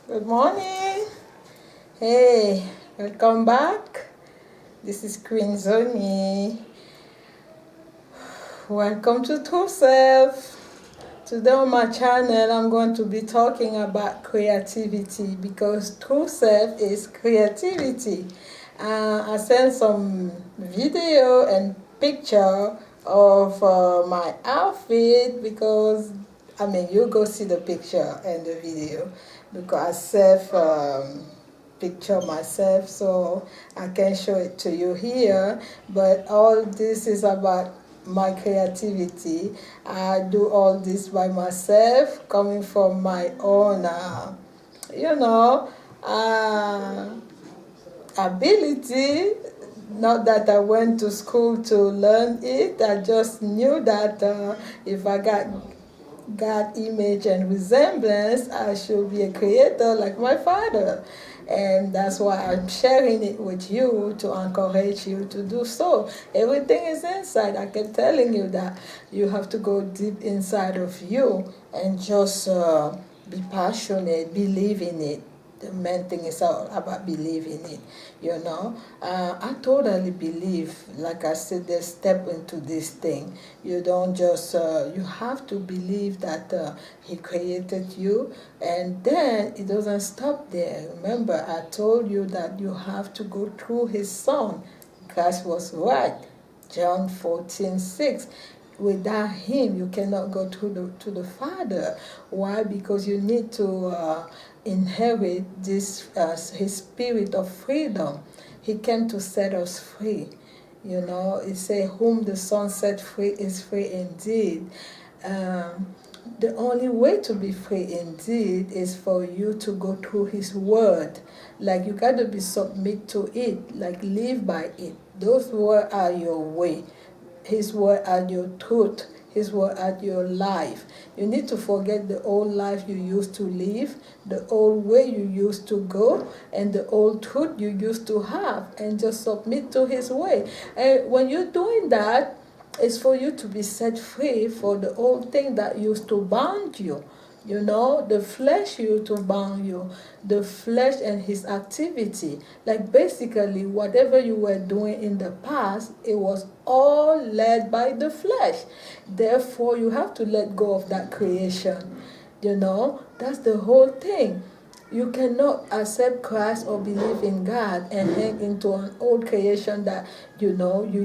Good morning. Hey, welcome back. This is Queen Zoni. Welcome to True Self. Today on my channel, I'm going to be talking about creativity because True Self is creativity. I sent some video and picture of my outfit because you go see the picture and the video because I picture myself, so I can show it to you here. But all this is about my creativity. I do all this by myself, coming from my own, ability. Not that I went to school to learn it. I just knew that if I got God image and resemblance, I should be a creator like my father. And that's why I'm sharing it with you to encourage you to do so. Everything is inside. I kept telling you that you have to go deep inside of you and just be passionate, believe in it. The main thing is all about believing it, I totally believe, like I said, there's step into this thing. You don't just, you have to believe that he created you, and then it doesn't stop there. Remember, I told you that you have to go through his son. Christ was right. John 14:6. Without him, you cannot go to the Father. Why? Because you need to inherit this his spirit of freedom. He came to set us free. It says, whom the Son set free is free indeed. The only way to be free indeed is for you to go through his word. Like, you got to be submit to it, like live by it. Those words are your way. His word are your truth. His word are your life. You need to forget the old life you used to live, the old way you used to go, and the old truth you used to have, and just submit to his way. And when you're doing that, it's for you to be set free for the old thing that used to bound you. The flesh used to bound you, the flesh and his activity. Like, basically, whatever you were doing in the past, it was all led by the flesh. Therefore, you have to let go of that creation. That's the whole thing. You cannot accept Christ or believe in God and hang into an old creation that you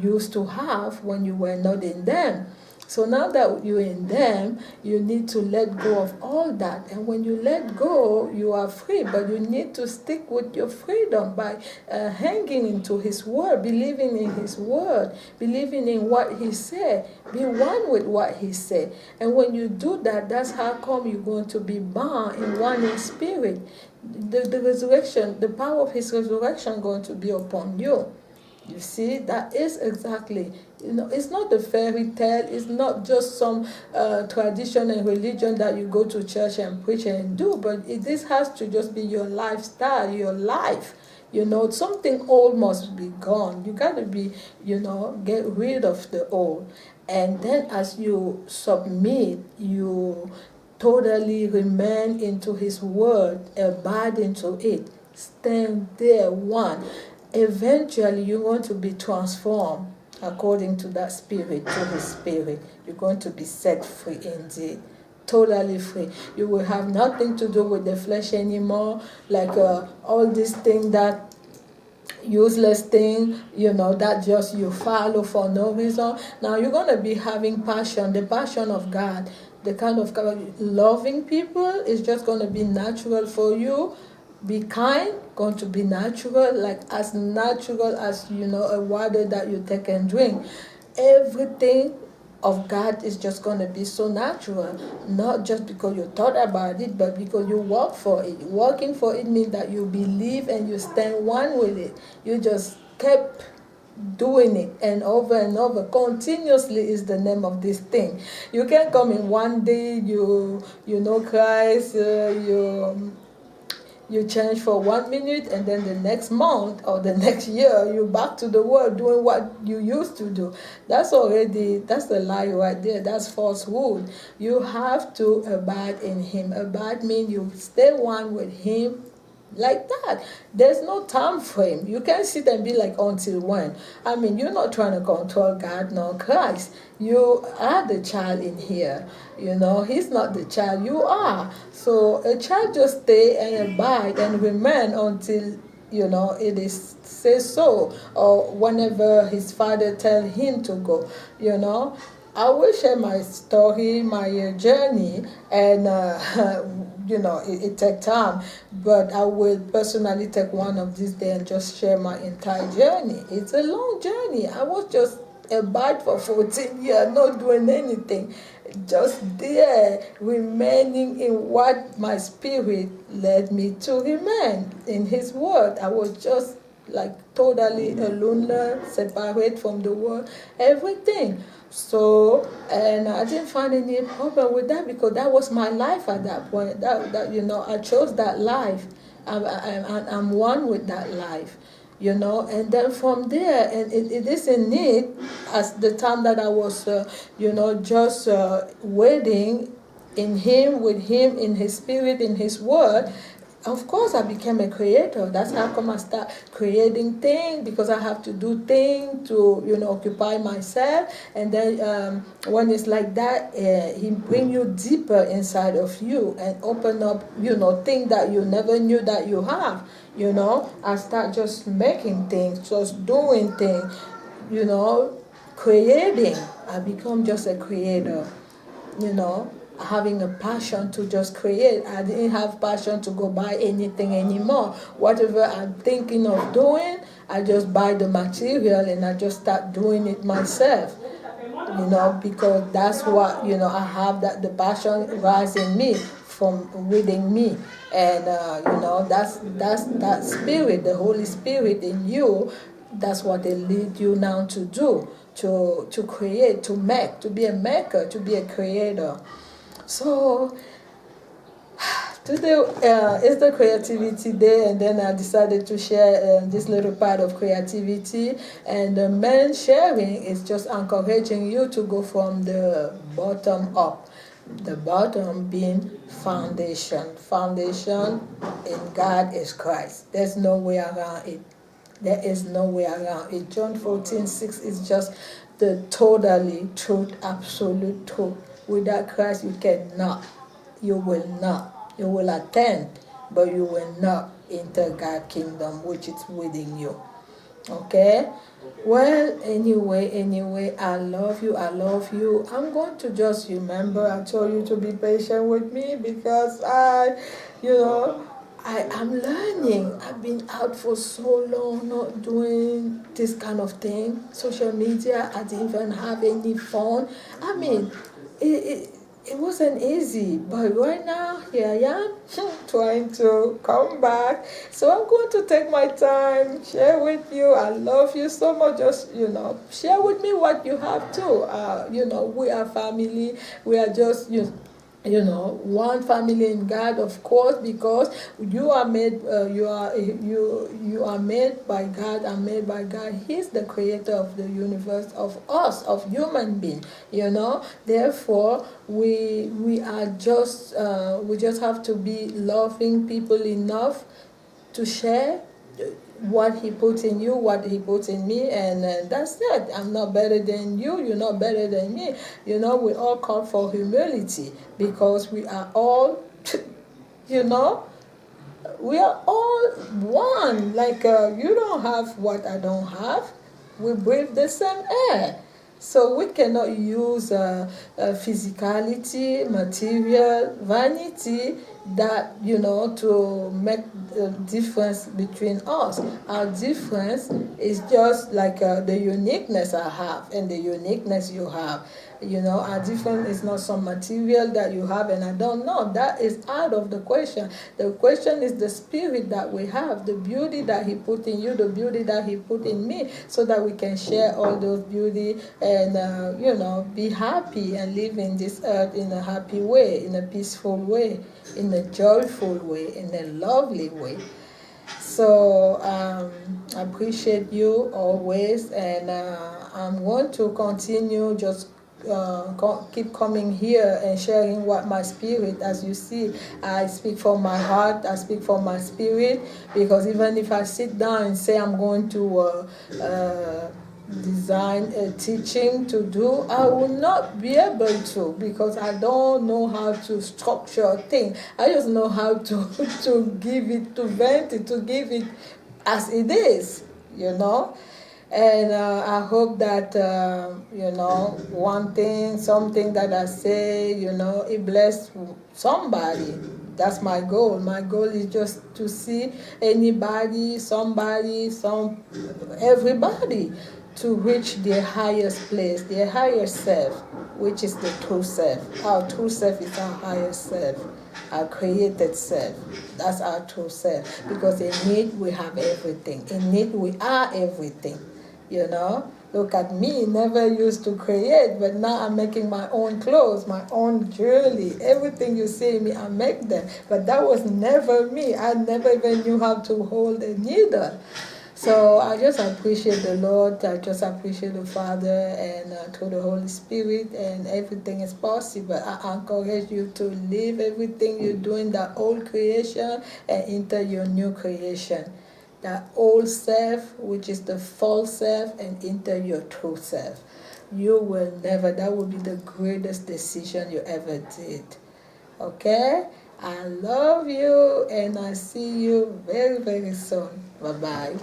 used to have when you were not in them. So now that you're in them, you need to let go of all that. And when you let go, you are free. But you need to stick with your freedom by hanging into his word, believing in his word, believing in what he said. Be one with what he said. And when you do that, that's how come you're going to be bound in one in spirit. The resurrection, the power of his resurrection going to be upon you. You see, that is exactly, it's not a fairy tale. It's not just some tradition and religion that you go to church and preach and do, but this has to just be your lifestyle, your life. Something old must be gone. You got to be, get rid of the old. And then as you submit, you totally remain into his word, abide into it, stand there one. Eventually you're going to be transformed according to that spirit, to his spirit. You're going to be set free indeed, totally free. You will have nothing to do with the flesh anymore, like all these things that useless thing, that just you follow for no reason. Now you're going to be having passion, the passion of God, the kind of loving people is just going to be natural for you. Be kind, going to be natural, like as natural as a water that you take and drink. Everything of God is just going to be so natural, not just because you thought about it, but because you work for it. Working for it means that you believe and you stand one with it. You just kept doing it and over continuously is the name of this thing. You can come in one day, you know Christ, You change for 1 minute, and then the next month or the next year, you're back to the world doing what you used to do. That's the lie right there. That's falsehood. You have to abide in him. Abide means you stay one with him like that. There's no time frame. You can't sit and be like, until when? I mean, you're not trying to control God nor Christ. You are the child in here. He's not the child. You are. So a child just stay and abide and remain until it is say so, or whenever his father tell him to go. I will share my story, my journey, and it takes time, but I will personally take one of these days and just share my entire journey. It's a long journey. I was just abide for 14 years, not doing anything, just there, remaining in what my spirit led me to remain in His Word. I was just like totally alone, separate from the world, everything. So, and I didn't find any problem with that because that was my life at that point. I chose that life. I'm one with that life, and then from there, and it isn't it as the time that I was, just waiting in Him, with Him, in His Spirit, in His Word. Of course, I became a creator. That's how come I start creating things, because I have to do things to, occupy myself. And then when it's like that, He bring you deeper inside of you and open up, things that you never knew that you have. I start just making things, just doing things, creating. I become just a creator, having a passion to just create. I didn't have passion to go buy anything anymore. Whatever I'm thinking of doing, I just buy the material and I just start doing it myself. Because that's what, I have that the passion rise in me from within me. And, that's that spirit, the Holy Spirit in you. That's what they lead you now to do, to create, to make, to be a maker, to be a creator. So today is the Creativity Day, and then I decided to share this little part of creativity. And the main sharing is just encouraging you to go from the bottom up. The bottom being foundation. Foundation in God is Christ. There's no way around it. There is no way around it. John 14:6 is just the totally truth, absolute truth. Without Christ, you cannot. You will not. You will attend, but you will not enter God's kingdom, which is within you. Okay? Well, anyway, I love you. I'm going to just remember, I told you to be patient with me because I'm learning. I've been out for so long not doing this kind of thing. Social media, I didn't even have any phone. I mean, it wasn't easy, but right now, here I am, trying to come back. So I'm going to take my time, share with you. I love you so much. Just, share with me what you have too. We are family. We are just, one family in God, of course, because you are made, you are made by God and made by God. He's the creator of the universe, of us, of human being. Therefore, we are just we just have to be loving people enough to share what He puts in you, what He puts in me, and that's it. I'm not better than you, you're not better than me. We all call for humility because we are all, we are all one. Like, you don't have what I don't have. We breathe the same air. So we cannot use physicality, material, vanity, that, to make the difference between us. Our difference is just like the uniqueness I have and the uniqueness you have. Our difference is not some material that you have and I don't know. That is out of the question. The question is the spirit that we have, the beauty that He put in you, the beauty that He put in me, so that we can share all those beauty and, be happy and live in this earth in a happy way, in a peaceful way. in a joyful way, in a lovely way. So I appreciate you always, and I'm going to continue just keep coming here and sharing what my spirit, as you see, I speak from my heart, I speak from my spirit, because even if I sit down and say I'm going to design a teaching to do, I will not be able to, because I don't know how to structure a thing. I just know how to to give it, to vent it, to give it as it is, you know. And I hope that, you know, one thing, something that I say, you know, it bless somebody. That's my goal. My goal is just to see anybody, somebody, everybody to reach their highest place, their higher self, which is the true self. Our true self is our higher self, our created self. That's our true self. Because in it we have everything. In it we are everything. You know, look at me, never used to create, but now I'm making my own clothes, my own jewelry. Everything you see me, I make them. But that was never me. I never even knew how to hold a needle. So I just appreciate the Lord. I just appreciate the Father, and through the Holy Spirit, and everything is possible. I encourage you to leave everything you do in the old creation and enter your new creation. The old self, which is the false self, and enter your true self. You will never, that will be the greatest decision you ever did. Okay? I love you, and I see you very, very soon. Bye-bye.